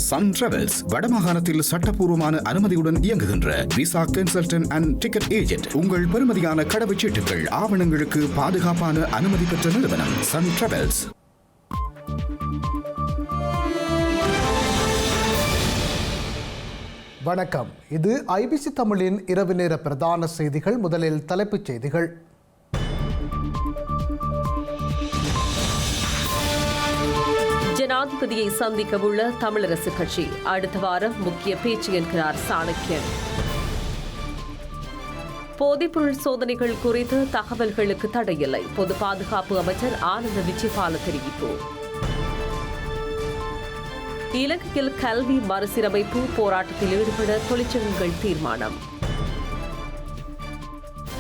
Sun travels வடமாகாணத்தில் சட்டப்பூர்வமான அனுமதியுடன் இயங்குகின்ற visa consultant and ticket agent. உங்கள் பெறுமதியான கடவுச்சீட்டுகள் ஆவணங்களுக்கு பாதுகாப்பான அனுமதி பெற்ற நிறுவனம் சன் டிராவல்ஸ். வணக்கம். இது ஐபிசி தமிழின் இரவு நேர பிரதான செய்திகள். முதலில் தலைப்புச் செய்திகள். ஜனாதிபதியை சந்திக்க உள்ள தமிழரசு கட்சி அடுத்த வாரம் முக்கிய பேச்சு என்கிறார் சாணக்கியன். போதைப்பொருள் சோதனைகள் குறித்து தகவல்களுக்கு தடையில்லை, பொது பாதுகாப்பு அமைச்சர் ஆனந்த விஜயபால தெரிவிப்பு. இலங்கையில் கல்வி மறுசீரமைப்பு போராட்டத்தில் ஈடுபட தொழிற்சங்கங்கள் தீர்மானம்.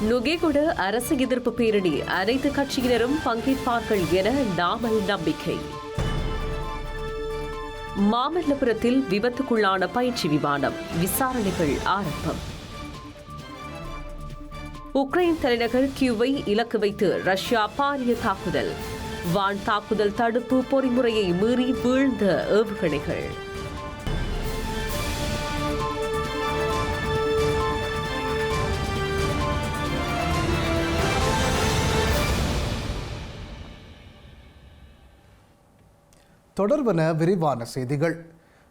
நுகேகுட அரசு எதிர்ப்பு பேரணி அனைத்து கட்சியினரும் பங்கேற்பார்கள் என நாமல் நம்பிக்கை. மாமல்லபுரத்தில் விபத்துக்குள்ளான பயிற்சி விமானம், விசாரணைகள் ஆரம்பம். உக்ரைன் தலைநகர் கியூவை இலக்கு வைத்து ரஷ்யா பாரிய தாக்குதல், வான் தாக்குதல் தடுப்பு பொறிமுறையை மீறி வீழ்ந்த ஏவுகணைகள். தொடர்வன விரிவான செய்திகள்.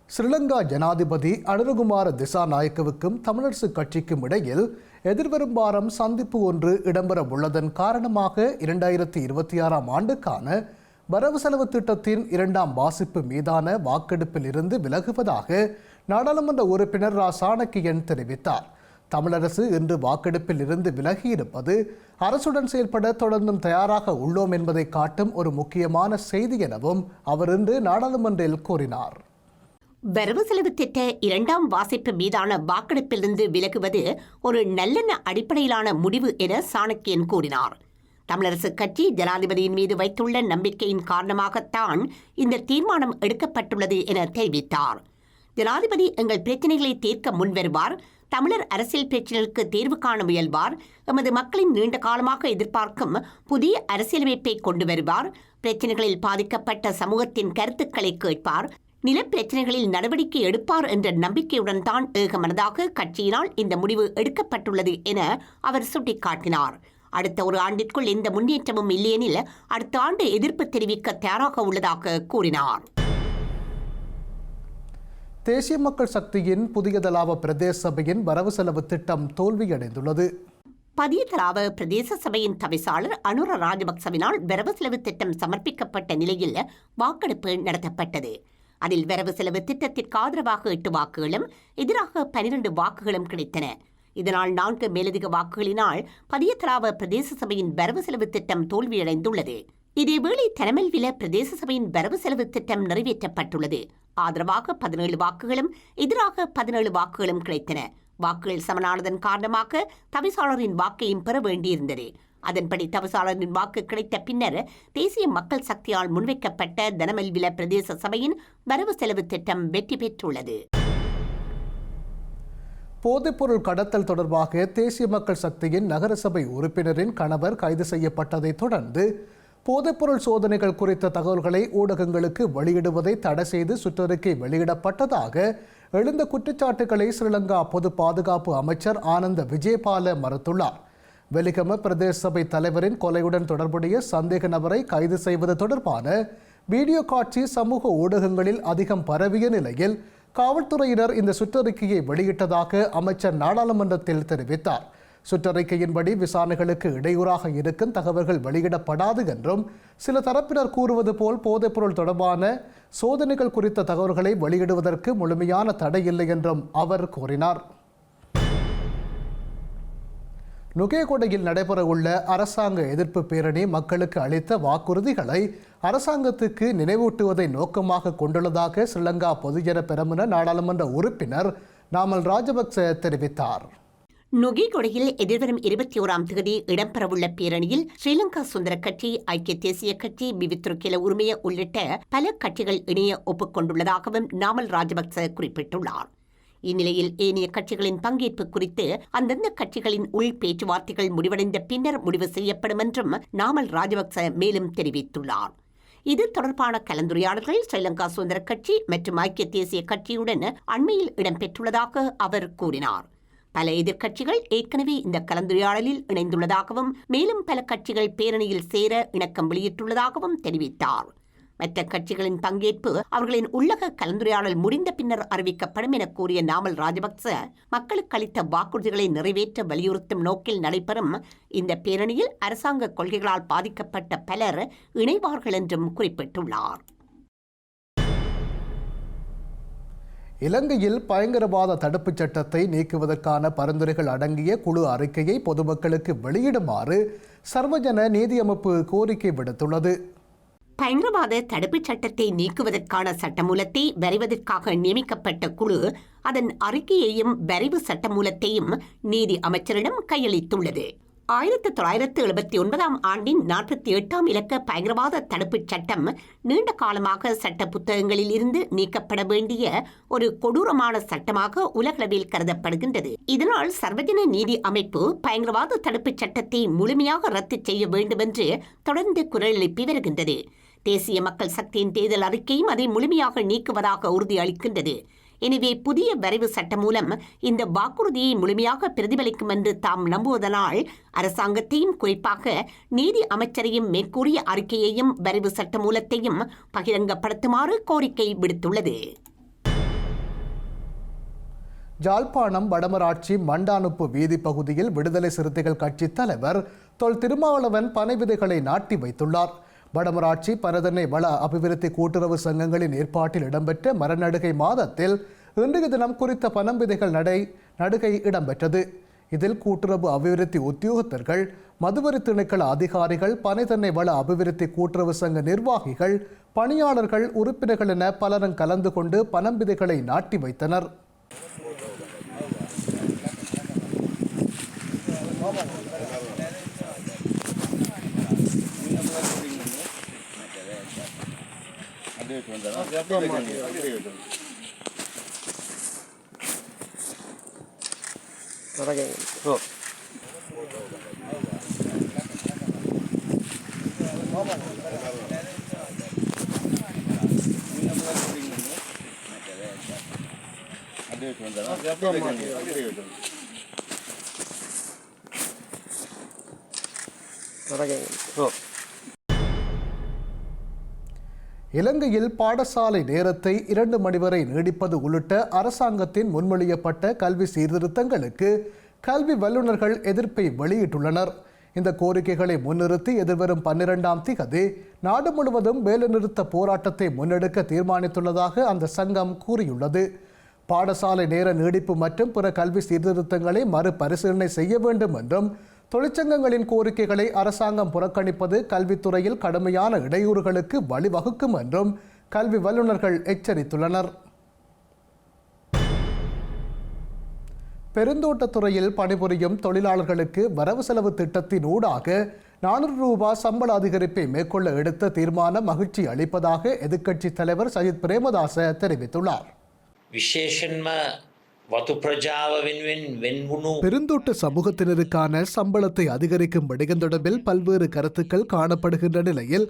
ஸ்ரீலங்கா ஜனாதிபதி அனுரகுமார திசாநாயக்கவுக்கும் தமிழரசு கட்சிக்கும் இடையில் எதிர்வரும் வாரம் சந்திப்பு ஒன்று இடம்பெற உள்ளதன் காரணமாக 2026 ஆண்டுக்கான வரவு செலவு திட்டத்தின் 2ஆம் வாசிப்பு மீதான வாக்கெடுப்பில் இருந்து விலகுவதாக நாடாளுமன்ற உறுப்பினர் ரா சாணக்கியன் தெரிவித்தார். தமிழரசு இன்று வாக்கெடுப்பில் இருந்து விலகியிருப்பது அரசுடன் செயல்பட தொடர்ந்தும் தயாராக உள்ளோம் என்பதை காட்டும் ஒரு முக்கியமான செய்தி எனவும் அவர் இன்று நாடாளுமன்றில் கூறினார். வரவு செலவு திட்ட 2ஆம் வாசிப்பு மீதான வாக்கெடுப்பிலிருந்து விலகுவது ஒரு நல்லெண்ண அடிப்படையிலான முடிவு என சாணக்கியன் கூறினார். தமிழரசு கட்சி ஜனாதிபதியின் மீது வைத்துள்ள நம்பிக்கையின் காரணமாகத்தான் இந்த தீர்மானம் எடுக்கப்பட்டுள்ளது என தெரிவித்தார். ஜனாதிபதி எங்கள் பிரச்சினைகளை தீர்க்க முன்வருவார், தமிழர் அரசியல் பிரச்சினைகளுக்கு தீர்வு காண முயல்வார், எமது மக்களின் நீண்ட காலமாக எதிர்பார்க்கும் புதிய அரசியலமைப்பை கொண்டு வருவார், பிரச்சினைகளில் பாதிக்கப்பட்ட சமூகத்தின் கருத்துக்களை கேட்பார், நிலப்பிரச்சினைகளில் நடவடிக்கை எடுப்பார் என்ற நம்பிக்கையுடன் தான் ஏகமனதாக கட்சியினால் இந்த முடிவு எடுக்கப்பட்டுள்ளது என அவர் சுட்டிக்காட்டினார். அடுத்த ஒரு ஆண்டிற்குள் எந்த முன்னேற்றமும் இல்லையெனில் அடுத்த ஆண்டு எதிர்ப்பு தெரிவிக்க தயாராக உள்ளதாக கூறினார். தேசிய மக்கள் சக்தியின் புதியதலாவ பிரதேச சபையின் வரவு செலவு திட்டம் தோல்வியடைந்துள்ளது. பதியதலாவ பிரதேச சபையின் தவிசாளர் அனுர ராஜபக்சவினால் வரவு செலவு திட்டம் சமர்ப்பிக்கப்பட்ட நிலையில் வாக்கெடுப்பு நடத்தப்பட்டது. அதில் வரவு செலவு திட்டத்திற்கு ஆதரவாக 8 வாக்குகளும் எதிராக 12 வாக்குகளும் கிடைத்தன. இதனால் 4 மேலதிக வாக்குகளினால் பதியதலாவ பிரதேச சபையின் வரவு செலவு திட்டம் தோல்வியடைந்துள்ளது. இதேவேளை தனமல்வில பிரதேச சபையின் வரவு செலவு திட்டம் நிறைவேற்றப்பட்டுள்ளது. ஆதரவாக 17 வாக்குகளும் எதிராக 17 வாக்குகளும் கிடைத்தன. வாக்குகள் சமனானதன் காரணமாக தவிசாளரின் வாக்கையும் பெற வேண்டியிருந்தது. அதன்படி தவிசாளரின் வாக்கு கிடைத்த பின்னர் தேசிய மக்கள் சக்தியால் முன்வைக்கப்பட்ட தனமல்வில பிரதேச சபையின் வரவு செலவு திட்டம் வெற்றி பெற்றுள்ளது. போதைப்பொருள் கடத்தல் தொடர்பாக தேசிய மக்கள் சக்தியின் நகரசபை உறுப்பினரின் கணவர் கைது செய்யப்பட்டதை தொடர்ந்து போதைப்பொருள் சோதனைகள் குறித்த தகவல்களை ஊடகங்களுக்கு வெளியிடுவதை தடை செய்து சுற்றறிக்கை வெளியிடப்பட்டதாக எழுந்த குற்றச்சாட்டுகளை ஸ்ரீலங்கா பொது பாதுகாப்பு அமைச்சர் ஆனந்த விஜயபால மறுத்துள்ளார். வெலிகம பிரதேச சபை தலைவரின் கொலையுடன் தொடர்புடைய சந்தேக நபரை கைது செய்வது தொடர்பான வீடியோ காட்சி சமூக ஊடகங்களில் அதிகம் பரவிய நிலையில் காவல்துறையினர் இந்த சுற்றறிக்கையை வெளியிட்டதாக அமைச்சர் நாடாளுமன்றத்தில் தெரிவித்தார். சுற்றறிக்கையின்படி விசாரணைகளுக்கு இடையூறாக இருக்கும் தகவல்கள் வெளியிடப்படாது என்றும் சில தரப்பினர் கூறுவது போல் போதைப்பொருள் தொடர்பான சோதனைகள் குறித்த தகவல்களை வெளியிடுவதற்கு முழுமையான தடை இல்லை என்றும் அவர் கூறினார். நுகேகொடையில் நடைபெறவுள்ள அரசாங்க எதிர்ப்பு பேரணி மக்களுக்கு அளித்த வாக்குறுதிகளை அரசாங்கத்துக்கு நினைவூட்டுவதை நோக்கமாக கொண்டுள்ளதாக ஸ்ரீலங்கா பொதுஜன பெரமுன நாடாளுமன்ற உறுப்பினர் நாமல் ராஜபக்ச தெரிவித்தார். நுகேகொடையில் எதிர்வரும் 21ஆம் தேதி இடம்பெறவுள்ள பேரணியில் ஸ்ரீலங்கா சுதந்திர கட்சி, ஐக்கிய தேசிய கட்சி, பிவித்ருக்கில உரிமைய உள்ளிட்ட பல கட்சிகள் இணைய ஒப்புக்கொண்டுள்ளதாகவும் நாமல் ராஜபக்ச குறிப்பிட்டுள்ளார். இந்நிலையில் ஏனைய கட்சிகளின் பங்கேற்பு குறித்து அந்தந்த கட்சிகளின் உள் பேச்சுவார்த்தைகள் முடிவடைந்த பின்னர் முடிவு செய்யப்படும் என்றும் நாமல் ராஜபக்ச மேலும் தெரிவித்துள்ளார். இது தொடர்பான கலந்துரையாடல்கள் ஸ்ரீலங்கா சுதந்திர கட்சி மற்றும் ஐக்கிய தேசிய கட்சியுடன் அண்மையில் இடம்பெற்றுள்ளதாக அவர் கூறினார். பல எதிர்க்கட்சிகள் ஏற்கனவே இந்த கலந்துரையாடலில் இணைந்துள்ளதாகவும் மேலும் பல கட்சிகள் பேரணியில் சேர இணக்கம் வெளியிட்டுள்ளதாகவும் தெரிவித்தார். மற்ற கட்சிகளின் பங்கேற்பு அவர்களின் உள்ளக கலந்துரையாடல் முடிந்த பின்னர் அறிவிக்கப்படும் என கூறிய நாமல் ராஜபக்ச மக்களுக்கு அளித்த வாக்குறுதிகளை நிறைவேற்ற வலியுறுத்தும் நோக்கில் நடைபெறும் இந்த பேரணியில் அரசாங்க கொள்கைகளால் பாதிக்கப்பட்ட பலர் இணைவார்கள் என்றும் குறிப்பிட்டுள்ளார். இலங்கையில் பயங்கரவாத தடுப்புச் சட்டத்தை நீக்குவதற்கான பரிந்துரைகள் அடங்கிய குழு அறிக்கையை பொதுமக்களுக்கு வெளியிடுமாறு சர்வஜன நீதியமைப்பு கோரிக்கை விடுத்துள்ளது. பயங்கரவாத தடுப்புச் சட்டத்தை நீக்குவதற்கான சட்டமூலத்தை வரைவதற்காக நியமிக்கப்பட்ட குழு அதன் அறிக்கையையும் வரைவு சட்டமூலத்தையும் நீதி அமைச்சரிடம் கையளித்துள்ளது. 1979 ஆண்டின் 48ஆம் இலக்க பயங்கரவாத தடுப்புச் சட்டம் நீண்ட காலமாக சட்ட புத்தகங்களில் இருந்து நீக்கப்பட வேண்டிய ஒரு கொடூரமான சட்டமாக உலகளவில் கருதப்படுகின்றது. இதனால் சர்வஜன நீதி அமைப்பு பயங்கரவாத தடுப்புச் சட்டத்தை முழுமையாக ரத்து செய்ய வேண்டும் என்று தொடர்ந்து குரல் எழுப்பி வருகின்றது. தேசிய மக்கள் சக்தியின் தேர்தல் அறிக்கையும் அதை முழுமையாக நீக்குவதாக உறுதியளிக்கின்றது. எனவே புதிய வரைவு சட்டம் மூலம் இந்த வாக்குறுதியை முழுமையாக பிரதிபலிக்கும் என்று தாம் நம்புவதனால் அரசாங்கத்தையும் குறிப்பாக நீதி அமைச்சரையும் மேற்கூறிய அறிக்கையையும் வரைவு சட்ட மூலத்தையும் பகிரங்கப்படுத்துமாறு கோரிக்கை விடுத்துள்ளது. ஜாழ்ப்பாணம் வடமராட்சி மண்டானுப்பு வீதி பகுதியில் விடுதலை சிறுத்தைகள் கட்சி தலைவர் தொல் திருமாவளவன் பனை விதைகளை நாட்டி வைத்துள்ளார். வடமராட்சி பரதனை வள அபிவிருத்தி கூட்டுறவு சங்கங்களின் ஏற்பாட்டில் இடம்பெற்ற மரநடுகை மாதத்தில் இன்றைய தினம் குறித்த பனம் விதைகள் நடுகை இடம்பெற்றது. இதில் கூட்டுறவு அபிவிருத்தி உத்தியோகத்தர்கள், மதுவரி திணைக்கள அதிகாரிகள், பனைதென்னை வள அபிவிருத்தி கூட்டுறவு சங்க நிர்வாகிகள், பணியாளர்கள், உறுப்பினர்கள் என பலரும் கலந்து கொண்டு பனம் விதைகளை நாட்டி வைத்தனர். இலங்கையில் பாடசாலை நேரத்தை 2 மணி வரை நீடிப்பது உள்ளிட்ட அரசாங்கத்தின் முன்மொழியப்பட்ட கல்வி சீர்திருத்தங்களுக்கு கல்வி வல்லுநர்கள் எதிர்ப்பை வெளியிட்டுள்ளனர். இந்த கோரிக்கைகளை முன்னிறுத்தி எதிர்வரும் 12ஆம் திகதி நாடு முழுவதும் வேலைநிறுத்த போராட்டத்தை முன்னெடுக்க தீர்மானித்துள்ளதாக அந்த சங்கம் கூறியுள்ளது. பாடசாலை நேர நீடிப்பு மற்றும் பிற கல்வி சீர்திருத்தங்களை மறுபரிசீலனை செய்ய வேண்டும் என்றும், தொழிற்சங்கங்களின் கோரிக்கைகளை அரசாங்கம் புறக்கணிப்பது கல்வித்துறையில் கடுமையான இடையூறுகளுக்கு வழிவகுக்கும் என்றும் கல்வி வல்லுநர்கள் எச்சரித்துள்ளனர். பெருந்தோட்டத்துறையில் பணிபுரியும் தொழிலாளர்களுக்கு வரவு செலவு திட்டத்தின் ஊடாக 400 ரூபாய் சம்பள அதிகரிப்பை மேற்கொள்ள எடுத்த தீர்மானம் மகிழ்ச்சி அளிப்பதாக எதிர்க்கட்சித் தலைவர் சஜித் பிரேமதாச தெரிவித்துள்ளார். பெருந்தோட்ட சமூகத்தினருக்கான சம்பளத்தை அதிகரிக்கும் விடயம் தொடர்பில் பல்வேறு கருத்துக்கள் காணப்படுகின்ற நிலையில்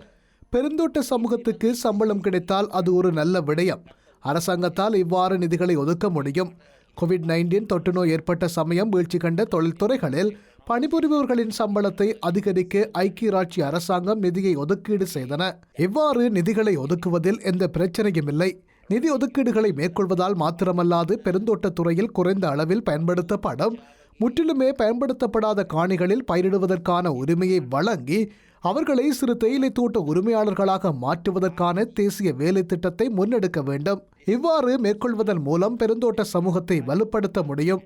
பெருந்தோட்ட சமூகத்துக்கு சம்பளம் கிடைத்தால் அது ஒரு நல்ல விடயம். அரசாங்கத்தால் இவ்வாறு நிதிகளை ஒதுக்க முடியும். கோவிட்-19 தொற்று நோய் ஏற்பட்ட சமயம் வீழ்ச்சி கண்ட தொழில்துறைகளில் பணிபுரிபவர்களின் சம்பளத்தை அதிகரிக்க ஐக்கிய ராஜ்ய அரசாங்கம் நிதியை ஒதுக்கீடு செய்தன. இவ்வாறு நிதிகளை ஒதுக்குவதில் எந்த பிரச்சனையும் இல்லை. நிதி ஒதுக்கீடுகளை மேற்கொள்வதால் மாத்திரமல்லாது பெருந்தோட்டத்துறையில் குறைந்த அளவில் பயன்படுத்தப்படும், முற்றிலுமே பயன்படுத்தப்படாத காணிகளில் பயிரிடுவதற்கான உரிமையை வழங்கி அவர்களை சிறு தேயிலை தோட்ட உரிமையாளர்களாக மாற்றுவதற்கான தேசிய வேலை திட்டத்தை முன்னெடுக்க வேண்டும். இவ்வாறு மேற்கொள்வதன் மூலம் பெருந்தோட்ட சமூகத்தை வலுப்படுத்த முடியும்.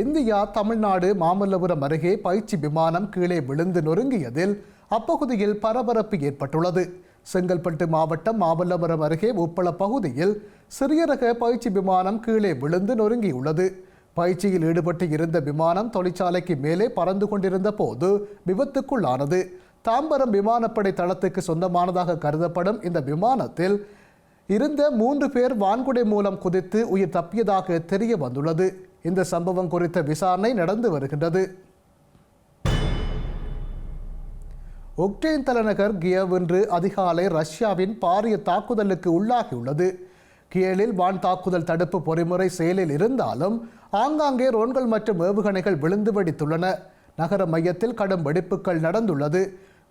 இந்தியா தமிழ்நாடு மாமல்லபுரம் அருகே பயிற்சி விமானம் கீழே விழுந்து நொறுங்கியதில் அப்பகுதியில் பரபரப்பு ஏற்பட்டுள்ளது. செங்கல்பட்டு மாவட்டம் மாமல்லபுரம் அருகே உப்பள பகுதியில் சிறிய ரக பயிற்சி விமானம் கீழே விழுந்து நொறுங்கியுள்ளது. பயிற்சியில் ஈடுபட்டு இருந்த விமானம் தொழிற்சாலைக்கு மேலே பறந்து கொண்டிருந்த போது விபத்துக்குள்ளானது. தாம்பரம் விமானப்படை தளத்துக்கு சொந்தமானதாக கருதப்படும் இந்த விமானத்தில் இருந்த 3 பேர் வான்குடை மூலம் குதித்து உயிர் தப்பியதாக தெரிய வந்துள்ளது. இந்த சம்பவம் குறித்த விசாரணை நடந்து வருகின்றது. உக்ரைன் தலைநகர் கியவ் இன்று அதிகாலை ரஷ்யாவின் பாரிய தாக்குதலுக்கு உள்ளாகியுள்ளது. கியேலில் வான் தாக்குதல் தடுப்பு பொறிமுறை செயலில் இருந்தாலும் ஆங்காங்கே ரோன்கள் மற்றும் ஏவுகணைகள் விழுந்து வெடித்துள்ளன. நகர மையத்தில் கடும் வெடிப்புகள் நடந்துள்ளது.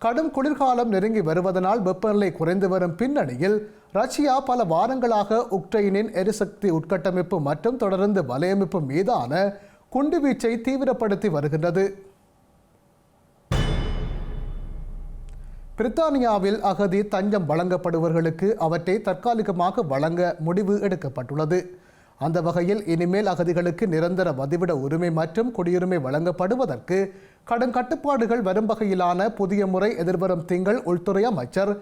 கடும் குளிர்காலம் நெருங்கி வருவதனால் வெப்பநிலை குறைந்து வரும் பின்னணியில் ரஷ்யா பல வாரங்களாக உக்ரைனின் எரிசக்தி உட்கட்டமைப்பு மற்றும் தொடர்ந்து வலையமைப்பு மீதான குண்டுவீச்சை தீவிரப்படுத்தி வருகின்றது. பிரித்தானியாவில் அகதி தஞ்சம் வழங்கப்படுபவர்களுக்கு அவற்றை தற்காலிகமாக வழங்க முடிவு எடுக்கப்பட்டுள்ளது. அந்த வகையில் இனிமேல் அகதிகளுக்கு நிரந்தர வதிவிட உரிமை மற்றும் குடியுரிமை வழங்கப்படுவதற்கு கடும் கட்டுப்பாடுகள் வரும் வகையிலான புதிய முறை எதிர்வரும் திங்கள் உள்துறை அமைச்சர்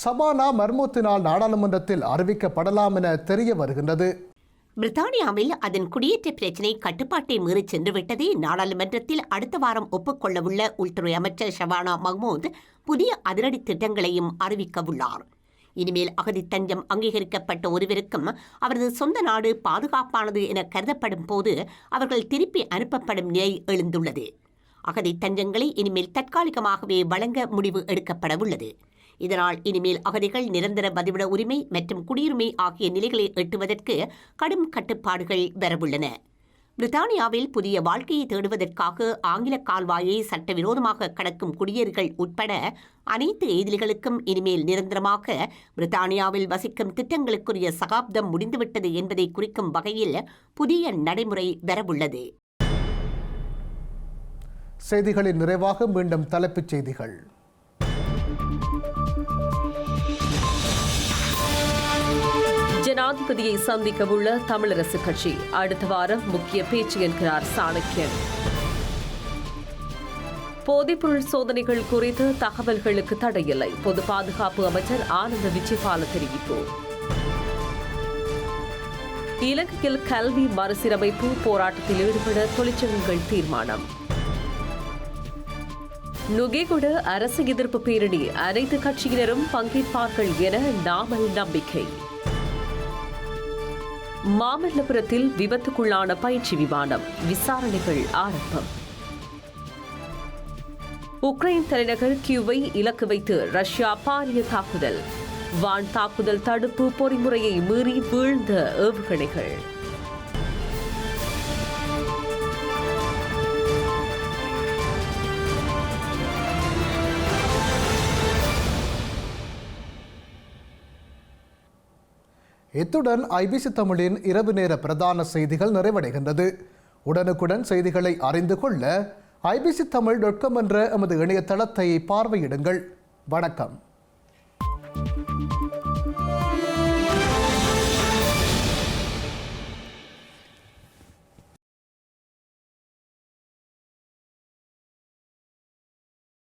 சபானா மர்மூத்தினால் நாடாளுமன்றத்தில் அறிவிக்கப்படலாம் என தெரிய வருகின்றது. பிரித்தானியாவில் அதன் குடியேற்ற பிரச்சினை கட்டுப்பாட்டை மீறி சென்றுவிட்டதை நாடாளுமன்றத்தில் அடுத்த வாரம் ஒப்புக்கொள்ளவுள்ள உள்துறை அமைச்சர் ஷபானா மஹ்மூத் புதிய அதிரடி திட்டங்களையும் அறிவிக்கவுள்ளார். இனிமேல் அகதி தஞ்சம் அங்கீகரிக்கப்பட்ட ஒருவருக்கும் அவரது சொந்த நாடு பாதுகாப்பானது என கருதப்படும் போது அவர்கள் திருப்பி அனுப்பப்படும் நிலை எழுந்துள்ளது. அகதி தஞ்சங்களை இனிமேல் தற்காலிகமாகவே வழங்க முடிவு எடுக்கப்படவுள்ளது. இதனால் இனிமேல் அகதிகள் நிரந்தர வதிவிட உரிமை மற்றும் குடியுரிமை ஆகிய நிலைகளை எட்டுவதற்கு கடும் கட்டுப்பாடுகள் வரவுள்ளன. பிரித்தானியாவில் புதிய வாழ்க்கையை தேடுவதற்காக ஆங்கில கால்வாயை சட்டவிரோதமாக கடக்கும் குடியேறிகள் உட்பட அனைத்து எதிரிகளுக்கும் இனிமேல் நிரந்தரமாக பிரித்தானியாவில் வசிக்கும் திட்டங்களுக்குரிய சகாப்தம் முடிந்துவிட்டது என்பதை குறிக்கும் வகையில் புதிய நடைமுறை வரவுள்ளது. செய்திகளின் நிறைவாக மீண்டும் தலைப்புச் செய்திகள். ஜனாதிபதியை சந்திக்கவுள்ள தமிழரசு கட்சி அடுத்த வாரம் முக்கிய பேச்சு என்கிறார் சாணக்கியன். போதைப்பொருள் சோதனைகள் குறித்து தகவல்களுக்கு தடையில்லை, பொது பாதுகாப்பு அமைச்சர் ஆனந்த விஜயபால தெரிவிப்பு. இலங்கையில் கல்வி மறுசீரமைப்பு போராட்டத்தில் ஈடுபட தொழிற்சங்கங்கள் தீர்மானம். நுகேகுட அரசு எதிர்ப்பு பேரணி அனைத்து கட்சியினரும் பங்கேற்பார்கள் என நாமல் நம்பிக்கை. மாமல்லபுரத்தில் விபத்துக்குள்ளான பயிற்சி விமானம் விசாரணைகள் ஆரம்பம். உக்ரைன் தலைநகர் கியூவை இலக்கு வைத்து ரஷ்யா பாரிய தாக்குதல். வான் தாக்குதல் தடுப்பு பொறிமுறையை மீறி வீழ்ந்த ஏவுகணைகள். இத்துடன் ஐபிசி தமிழின் இரவு நேர பிரதான செய்திகள் நிறைவடைகின்றது. உடனுக்குடன் செய்திகளை அறிந்து கொள்ள ibctamil.com என்ற எமது இணையதளத்தை பார்வையிடுங்கள். வணக்கம்.